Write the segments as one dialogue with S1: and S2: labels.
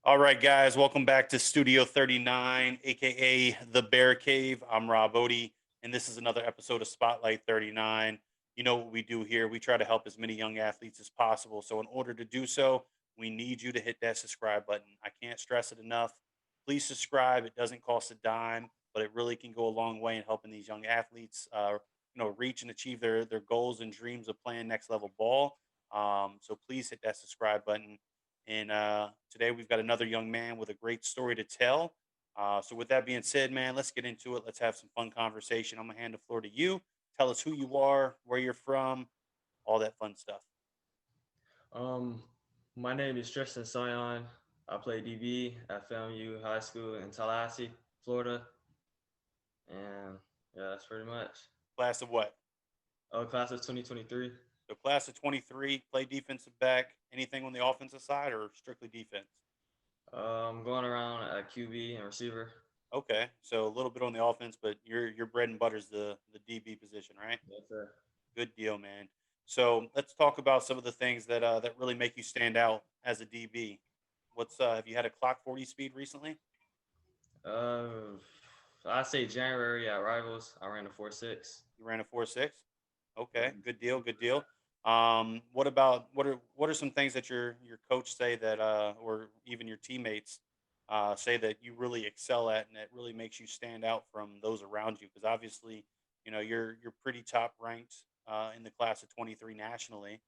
S1: All right, guys, welcome back to Studio 39, aka the Bear Cave. I'm Rob Odie, and this is another episode of Spotlight 39. You know what we do here? We try to help as many young athletes as possible. So, in order to do so, we need you to hit that subscribe button. I can't stress it enough. Please subscribe. It doesn't cost a dime, but it really can go a long way in helping these young athletes, reach and achieve their goals and dreams of playing next level ball. So, please hit that subscribe button. And today we've got another young man with a great story to tell. So, with that being said, man, let's get into it. Let's have some fun conversation. I'm going to hand the floor to you. Tell us who you are, where you're from, all that fun stuff.
S2: Um, my name is Tristen Sion. I play DB at FAMU High School in Tallahassee, Florida, and yeah, that's pretty much.
S1: Class of what?
S2: Class of 2023.
S1: So, class of 23, play defensive back. Anything on the offensive side or strictly defense?
S2: I'm going around at QB and receiver.
S1: Okay. So, a little bit on the offense, but your bread and butter is the DB position, right?
S2: Yes, sir.
S1: Good deal, man. So let's talk about some of the things that really make you stand out as a DB. What's have you had a clock 40 speed recently?
S2: Uh, I say January at Rivals. I ran a 4.6.
S1: You ran a 4.6.
S2: Yep.
S1: Okay, good deal, good deal. What are some things that your coach say that or even your teammates say that you really excel at and that really makes you stand out from those around you? Because obviously, you're pretty top ranked in the class of 23 nationally,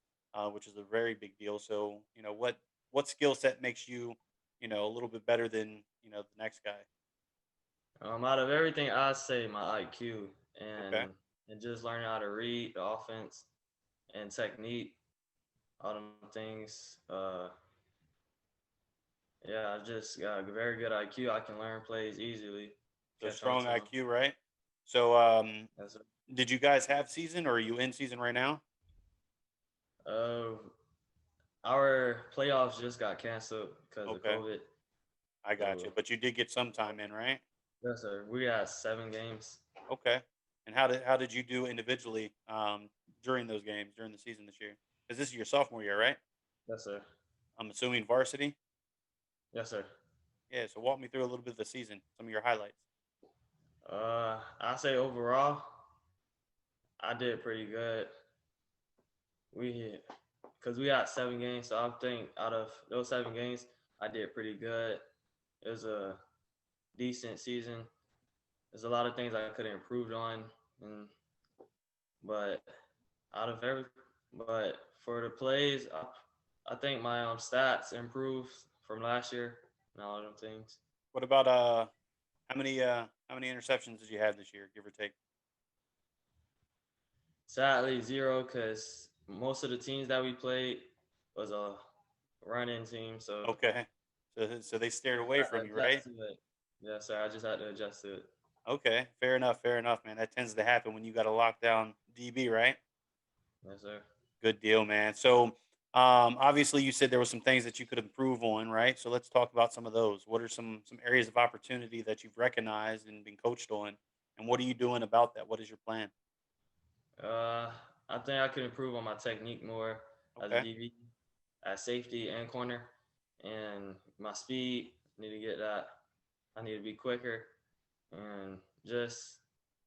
S1: which is a very big deal. So what skill set makes you a little bit better than the next guy?
S2: Out of everything, I say my IQ
S1: Okay,
S2: and just learning how to read the offense and technique, all them things. Yeah, I just got a very good IQ. I can learn plays easily,
S1: so
S2: catch on
S1: strong
S2: to them.
S1: IQ, right? So
S2: That's
S1: did you guys have season or are you in season right now?
S2: Uh, our playoffs just got canceled because of
S1: Okay,
S2: COVID.
S1: I got you.
S2: So
S1: But you did get some time in, right?
S2: yes, sir. We got 7 games.
S1: Okay. And how did you do individually during those games during the season this year? Because this is your sophomore year, right?
S2: Yes, sir.
S1: I'm assuming varsity.
S2: Yes, sir.
S1: Yeah. So walk me through a little bit of the season, some of your highlights.
S2: I say overall, I did pretty good. We because we got 7 games, so I think out of those 7 games, I did pretty good. It was a decent season. There's a lot of things I could have improved on, and but out of every, but for the plays, I think my stats improved from last year and all of them things.
S1: What about how many interceptions did you have this year, give or take?
S2: Sadly, zero because most of the teams that we played was a run-in team, so
S1: Okay. So they stared
S2: I just
S1: away
S2: had
S1: from
S2: to
S1: you,
S2: adjust
S1: right?
S2: to it. Yeah, sir. I just had to adjust to it.
S1: Okay. Fair enough, man. That tends to happen when you got a lockdown DB, right?
S2: Yes, sir.
S1: Good deal, man. So, obviously, you said there were some things that you could improve on, right? So let's talk about some of those. What are some areas of opportunity that you've recognized and been coached on, and what are you doing about that? What is your plan?
S2: Uh, I think I could improve on my technique more as a
S1: Okay,
S2: DB, at safety and corner, and my speed. Need to get that. I need to be quicker, and just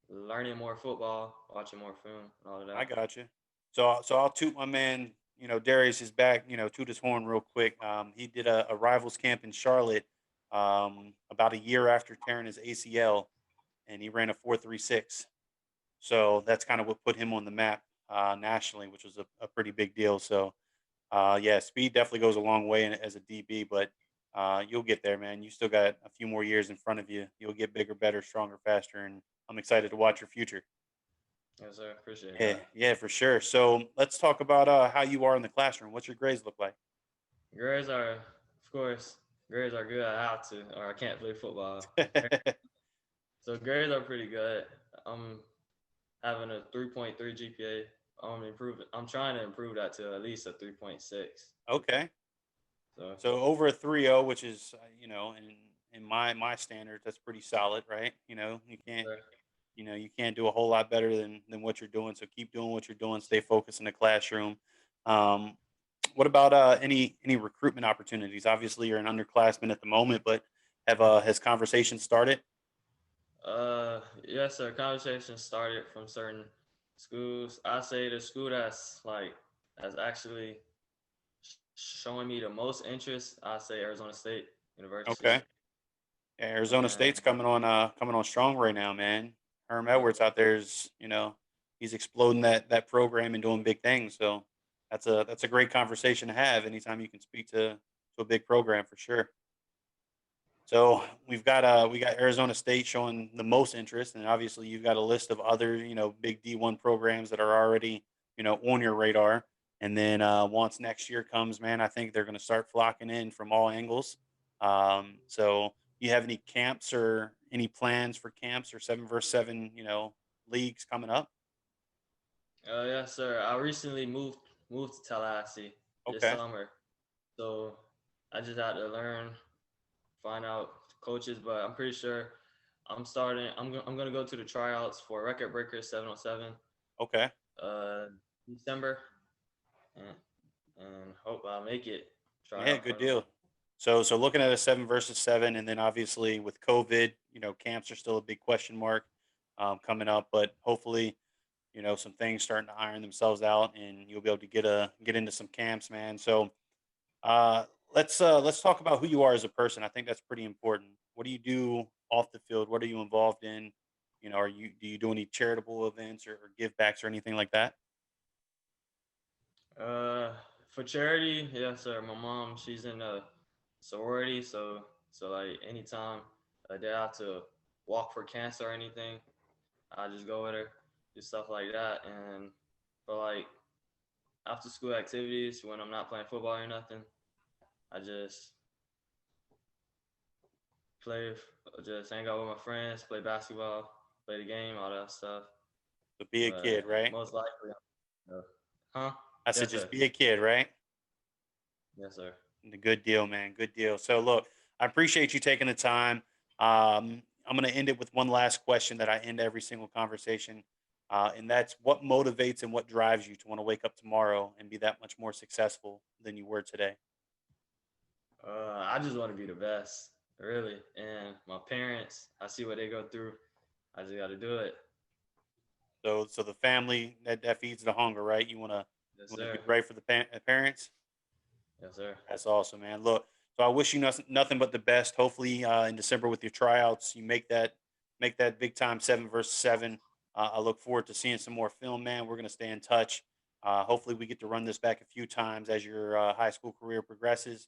S2: learning more football, watching more film, and all of
S1: I
S2: that.
S1: got you. So I'll toot my man. Darius is back. Toot his horn real quick. He did a rivals camp in Charlotte about a year after tearing his ACL, and he ran a 4.36. So that's kind of what put him on the map nationally, which was a pretty big deal. So yeah, speed definitely goes a long way as a DB, but you'll get there, man. You still got a few more years in front of you. You'll get bigger, better, stronger, faster, and I'm excited to watch your future.
S2: Yes, sir. Appreciate
S1: Yeah,
S2: that.
S1: yeah, for sure. So let's talk about how you are in the classroom. What's your grades look like?
S2: Grades are, of course, grades are good. I have to, or I can't play football. So grades are pretty good. I'm having a 3.3 GPA. I'm trying to improve that to at least a 3.6.
S1: Okay,
S2: So
S1: so over a 3.0, which is in my standards, that's pretty solid, right? You can't
S2: sir.
S1: you can't do a whole lot better than what you're doing. So keep doing what you're doing. Stay focused in the classroom. Um, What about any recruitment opportunities? Obviously, you're an underclassman at the moment, but have has conversation started?
S2: Yes, sir. Conversation started from certain schools. I say the school that's actually showing me the most interest. I say Arizona State University,
S1: Okay. Yeah, Arizona
S2: and
S1: State's coming on strong right now, man. Herm
S2: yeah,
S1: Edwards out there is, he's exploding that program and doing big things. So that's a great conversation to have anytime you can speak to a big program for sure. So we got Arizona State showing the most interest, and obviously you've got a list of other big D1 programs that are already on your radar. And then once next year comes, man, I think they're going to start flocking in from all angles. So you have any camps or any plans for camps or 7 versus 7 leagues coming up?
S2: yes, sir. I recently moved to Tallahassee this
S1: Okay,
S2: summer, so I just had to learn, find out coaches, but I'm pretty sure I'm starting. I'm gonna go to the tryouts for Record Breakers 707
S1: okay.
S2: uh December, and hope I make it. Try
S1: Yeah,
S2: out for
S1: good
S2: them.
S1: deal. So looking at a 7 versus 7, and then obviously with COVID, camps are still a big question mark coming up. But hopefully, some things starting to iron themselves out, and you'll be able to get into some camps, man. So uh, let's talk about who you are as a person. I think that's pretty important. What do you do off the field? What are you involved in? Are you do you do any charitable events or give backs or anything like that?
S2: Uh, for charity, yes, sir. My mom, she's in a sorority, so like anytime they have to walk for cancer or anything, I just go with her, do stuff like that. And for like after school activities, when I'm not playing football or nothing, I play, just hang out with my friends, play basketball, play the game, all that stuff.
S1: So be a
S2: But
S1: kid, right?
S2: most likely, huh?
S1: I said
S2: Yes,
S1: just
S2: sir.
S1: be a kid, right?
S2: Yes, sir.
S1: The good deal, man. Good deal. So, look, I appreciate you taking the time. I'm going to end it with one last question that I end every single conversation, and that's what motivates and what drives you to want to wake up tomorrow and be that much more successful than you were today.
S2: I just want to be the best, really. And my parents, I see what they go through. I just got to do it.
S1: So the family that feeds the hunger, right?
S2: Yes,
S1: You want to do
S2: sir.
S1: right for the parents.
S2: Yes, sir.
S1: That's awesome, man. Look, so I wish you nothing but the best. Hopefully, in December with your tryouts, you make that big time 7 versus 7. I look forward to seeing some more film, man. We're gonna stay in touch. Hopefully, we get to run this back a few times as your high school career progresses.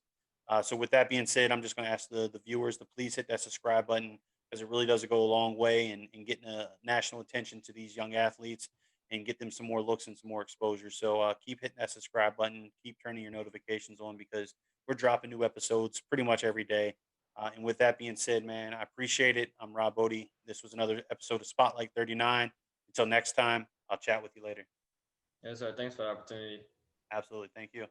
S1: So, with that being said, I'm just gonna ask the viewers to please hit that subscribe button because it really does go a long way in getting national attention to these young athletes and get them some more looks and some more exposure. So keep hitting that subscribe button, keep turning your notifications on because we're dropping new episodes pretty much every day. And with that being said, man, I appreciate it. I'm Rob Bodie. This was another episode of Spotlight 39. Until next time, I'll chat with you later.
S2: Yes, sir. Thanks for the opportunity.
S1: Absolutely. Thank you.